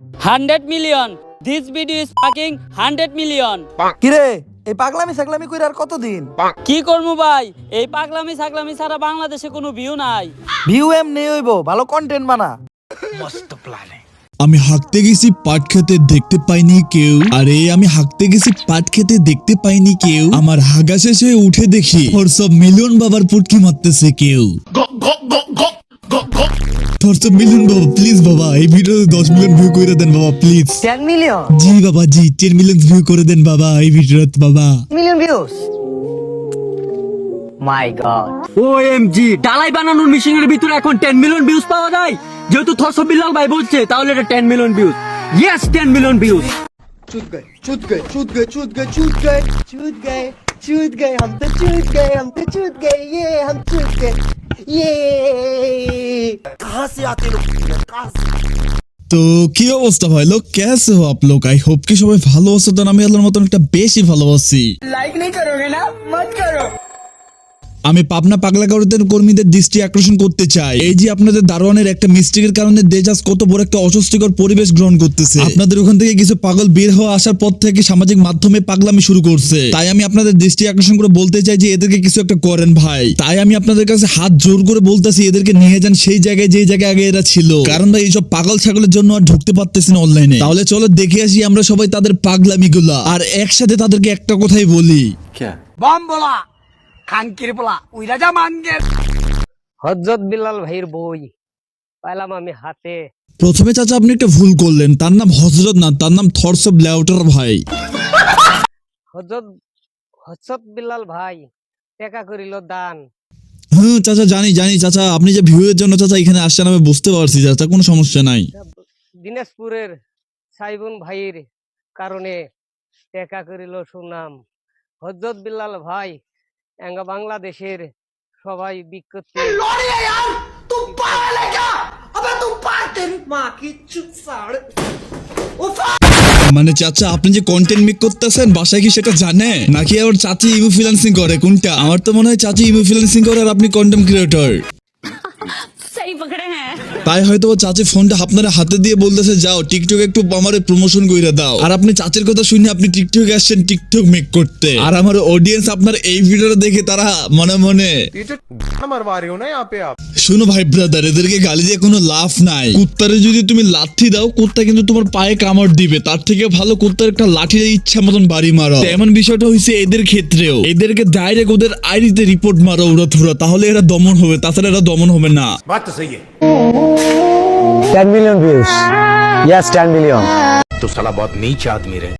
100 million. This video is fucking 100 million. কিরে এই পাগলামি সাগলামি কইরা আর কতদিন? কি করবো ভাই, এই পাগলামি ছাগলামি ছাড়া বাংলাদেশে কোনো ভিউ নাই। ভিউ এমনি হইব, ভালো কন্টেন্ট বানা। আমি হাঁকতে গেছি পাট খেতে দেখতে পাইনি কেউ। আরে আমি হাঁকতে গেছি পাট খেতে দেখতে পাইনি কেউ। আমার হাগা শেষে উঠে দেখি ওর সব মিলিয়ন বাবার পুটকি মারতেছে কেউ। সব মিলিয়ন বাবা প্লিজ বাবা এই ভিডিওতে 10 মিলিয়ন ভিউ করে দেন বাবা প্লিজ। 10 মিলিয়ন? জি বাবা জি 10 মিলিয়ন ভিউ করে দেন বাবা এই ভিডিওতে বাবা। Million views? My God. OMG, ডালাই বানানোর মেশিনের ভিতরে এখন 10 মিলিয়ন ভিউজ পাওয়া যায়। যেহেতু থরসব বিল্লাল ভাই বলছে তাহলে এটা 10 million views. Yes 10 million views. चूत गए चूत गए चूत गए चूत गए चूत गए चूत गए चूत गए हम तो चूत गए हम तो चूत गए ये हम चूत गए ये कहाँ से आते लोग कहाँ से তো কি অবস্থা ভাই লোক কেসে হো আপ লোক আই হোপ কি সবাই ভালো আছো তো আমি আল্লাহর মতন একটা বেশি ভালো আছি लाइक नहीं करोगे ना मत करो আমি পাবনা পাগলা গারদের কর্মীদের দৃষ্টি আকর্ষণ করতে চাই এই যে আপনাদের দারোয়ানের একটা মিস্টেকের কারণে দেশ আজ কত বড় একটা অস্বস্তিকর পরিবেশ গ্রহণ করতেছে আপনাদের ওখান থেকে কিছু পাগল বের হওয়া আসার পর থেকে সামাজিক মাধ্যমে পাগলামি শুরু করছে তাই আমি আপনাদের দৃষ্টি আকর্ষণ করে বলতে চাই যে এদেরকে কিছু একটা করেন ভাই তাই আমি আপনাদের কাছে হাত জোর করে বলতেছি এদেরকে নিয়ে যান সেই জায়গায় যে জায়গায় আগে এরা ছিল কারণ ভাই এইসব পাগল ছাগলের জন্য আর ঢুকতে পারতেছি না অনলাইনে তাহলে চলো দেখে আসি আমরা সবাই তাদের পাগলামিগুলা আর একসাথে তাদেরকে একটা কথাই বলি बम बोला খানকির বলা ওই রাজা মানগে হযরত বিল্লাল ভাইয়ের বই পাইলাম আমি হাতে। প্রথমে চাচা আপনি একটা ভুল করলেন তার নাম হযরত না তার নাম থরসব লেউটার ভাই হযরত বিল্লাল ভাই টাকা করিল দান। হ্যাঁ চাচা জানি জানি চাচা আপনি যে ভিউ এর জন্য চাচা এখানে আসছেন আমি বুঝতে পারছি চাচা কোনো সমস্যা নাই দিনাজপুরের সাইবুন ভাইয়ের কারণে টাকা করিল সুনাম। হযরত বিল্লাল ভাই এঙ্গা বাংলাদেশের সবাই বিক্ষত तू पागल है क्या अबे तू पागल तेरी माँ की चुप साड़ মানে চাচা আপনি যে কন্টেন্ট মেক করতেছেন বাসায় কি সেটা জানে নাকি আবার চাচি ইনফ্লুয়েন্সিং করে কোনটা আমার তো মনে হয় চাচি ইনফ্লুয়েন্সিং করে আর আপনি কন্টেন্ট ক্রিয়েটর सही पकड़े हैं। তাই হয়তো চাচি ফোনটা আপনার হাতে দিয়ে বলতেছে যাও টিকটক একটু আমারে প্রমোশন কইরা দাও আর আপনি চাচির কথা শুনে আপনি টিকটকে আসছেন টিকটক মেক করতে আর আমার অডিয়েন্স আপনার এই ভিডিওটা দেখে তারা মনে মনে मरवा रहे हो ना यहाँ पे आप শুনো ভাই ব্রাদার এদেরকে গালি দিয়ে কোনো লাভ নাই কুত্তারে যদি তুমি লাঠি দাও কুত্তা কিন্তু তোমার পায়ে কামড় দিবে তার থেকে ভালো কুত্তার একটা লাঠি দিয়ে ইচ্ছা মতন বাড়ি মারো এমন বিষয়টা হইছে এদের ক্ষেত্রেও এদেরকে ডাইরেক্ট ওদের আইডিতে রিপোর্ট মারো উড়াথুরা তাহলে এরা দমন হবে তাছাড়া এরা দমন হবে না बात तो सही है 10 মিলিয়ন ভিউজ ইয়েস 10 মিলিয়ন तो साला बहुत नीच आदमी रहे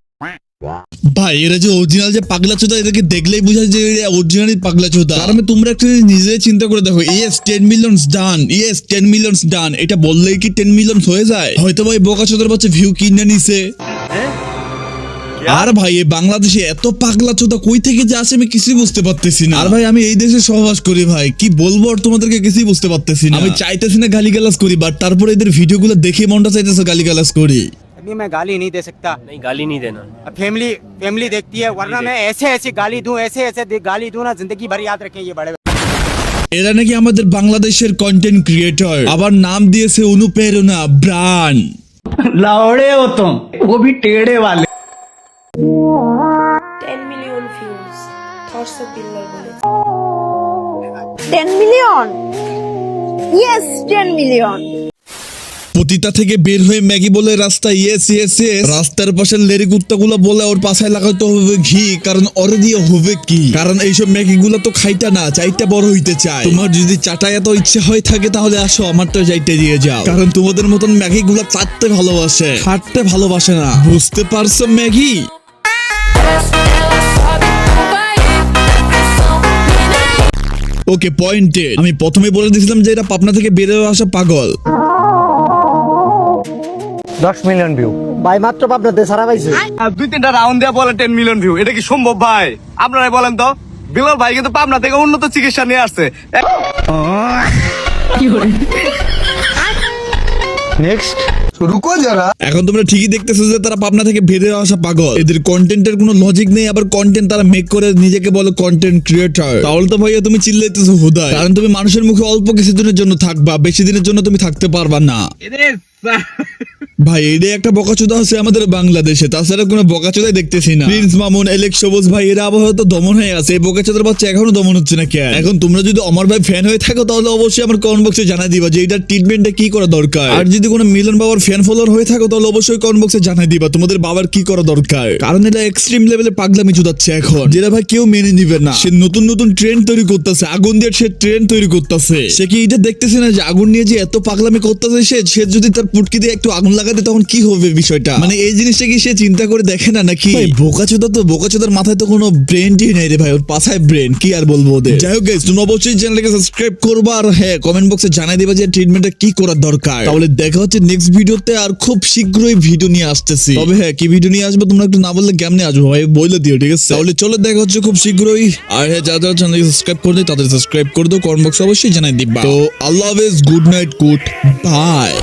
ভাই এরা যে অরিজিনাল যে পাগলা চোদা এদেরকে দেখলেই বোঝা যায় যে এরা অরিজিনালি পাগলা চোদা কারণ তোমরা একটা নিজেই চিন্তা করে দেখো yes 10 millions done yes 10 millions done এটা বললেই কি 10 মিলিয়ন হয়ে যায় হয়তো ভাই বোকা চোদার বাচ্চা ভিউ কিনে নিছে আর ভাই এই বাংলাদেশে এত পাগলা চোদা কই থেকে যে আসে আমি কিছুই বুঝতে পারতেছি না আর ভাই আমি এই দেশে সহবাস করি ভাই কি বলবো আর তোমাদেরকে কিছুই বুঝতে পারতেছি না আমি চাইতেছি না গালিগালাজ করি বাট তারপরে এদের ভিডিওগুলো দেখে মনটা চাইতেছে গালিগালাজ করি अभी मैं गाली नहीं दे सकता। नहीं, गाली नहीं देना। फैमिली देखती है वरना मैं ऐसे गाली दूं ऐसे गाली दूं ना जिंदगी भर याद रखें ये बड़े এরা নাকি আমাদের বাংলাদেশের কন্টেন্ট ক্রিয়েটর আবার নাম দিয়েছে অনুপ্রেরণা ব্রান লাউড়ে हो तुम वो भी टेढ़े वाले 10 মিলিয়ন ভিউজ থরসব বিল্লাল বলে 10 মিলিয়ন ইয়েস 10 মিলিয়ন পতিতা থেকে বের হয়ে ম্যাগি বলে রাস্তা ইয়েস ইয়েস ইয়েস রাস্তার পাশে লেরি কুত্তাগুলো বলে ওর পাছায় লাগাতে হবে ঘি কারণ ওরে দিয়ে হবে কি কারণ এইসব ম্যাগি গুলো তো খাইটা না চাইটা বড় হইতে চায় তোমার যদি চাটা এত ইচ্ছে হয় থাকে তাহলে আসো আমার তো চাইতে দিয়ে যাও কারণ তোমাদের মতন ম্যাগি গুলো চাটতে ভালোবাসে খাটতে ভালোবাসে না বুঝতে পারছো ম্যাগি ওকে পয়েন্টে আমি প্রথমে বলে দিয়েছিলাম যে এরা পাবনা থেকে বের হয়ে আসা পাগল 10 মিলিয়ন ভিউ ভাই মাত্র পাবনাতে সারা পাইছে দুই তিনটা রাউন্ড দিয়ে বলে 10 মিলিয়ন ভিউ এটা কি সম্ভব ভাই আপনারাই বলেন তো বিল্লাল ভাই কিন্তু পাবনা থেকে উন্নত চিকিৎসা নিয়ে আসছে নেক্সট रुको जरा এখন তোমরা ঠিকই দেখতেছো যে তারা পাবনা থেকে বেরিয়ে আসা পাগল এদের কন্টেন্টের কোনো লজিক নেই আবার কন্টেন্ট তারা মেক করে নিজেকে বলে কন্টেন্ট ক্রিয়েটর তাহলে তো ভাইয়া তুমি চিল্লাইতেছো হুদায় কারণ তুমি মানুষের মুখে অল্প কিছুদিনের জন্য থাকবা বেশি দিনের জন্য তুমি থাকতে পারবা না এদের ভাই এটাই একটা বকাচোদা আছে আমাদের বাংলাদেশে, তাছাড়া কোনো বকাচোদাই দেখতেছি না। প্রিন্স মামুন, এলেক্স সবুজ ভাই এরা আবহাওয়া তো দমন হয়ে আছে, এই বকাচোদার বাচ্চা এখনো দমন হচ্ছে না কেন? এখন তোমরা যদি অমর ভাই ফ্যান হয়ে থাকো তাহলে অবশ্যই আমার কমেন্ট বক্সে জানাই দিবা যে এটার ট্রিটমেন্টটা কি করা দরকার। আর যদি কোনো মিলন বাবার ফ্যান ফলোয়ার হয়ে থাকো তাহলে অবশ্যই কমেন্ট বক্সে জানাই দিবা তোমাদের বাবার কি করা দরকার, কারণ এটা এক্সট্রিম লেভেলে পাগলামি চুদাচ্ছে এখন, যেটা ভাই কেউ মেনে নিবে না। সে নতুন নতুন ট্রেন্ড তৈরি করতেছে, আগুন দিয়ে সে ট্রেন্ড তৈরি করতেছে। সে কি এটা দেখতেছে না যে আগুন নিয়ে যে এত পাগলামি করতেছে সে যদি তার পুটকি দিয়ে একটু আগুন লাগাতে তখন কি হবে বিষয়টা, মানে এই জিনিসটা কি সে চিন্তা করে দেখে না নাকি? বোকাচোদা তো, বোকাচোদার মাথায় তো কোনো ব্রেনই নাই রে ভাই, ওর পাছায় ব্রেন, কি আর বলবো ওদের। যাই হোক গাইস, তোমরা অবশ্যই চ্যানেলটাকে সাবস্ক্রাইব করবা আর হ্যাঁ কমেন্ট বক্সে জানাই দিবা যে ট্রিটমেন্টটা কি করা দরকার। তাহলে দেখা হচ্ছে নেক্সট ভিডিওতে, আর খুব শীঘ্রই ভিডিও নিয়ে আসতেছি। তবে হ্যাঁ কি ভিডিও নিয়ে আসবো তোমরা একটু না বললে কেমনে আসবো ভাই, বলে দিও ঠিক আছে? তাহলে চলো দেখা হচ্ছে খুব শীঘ্রই। আর হ্যাঁ যারা যারা চ্যানেলকে সাবস্ক্রাইব করে দেয় তাদের সাবস্ক্রাইব করে দাও, কমেন্ট বক্সে অবশ্যই জানাই দিবা। তো আল্লাহ হাফেজ, গুড নাইট, গুড বাই।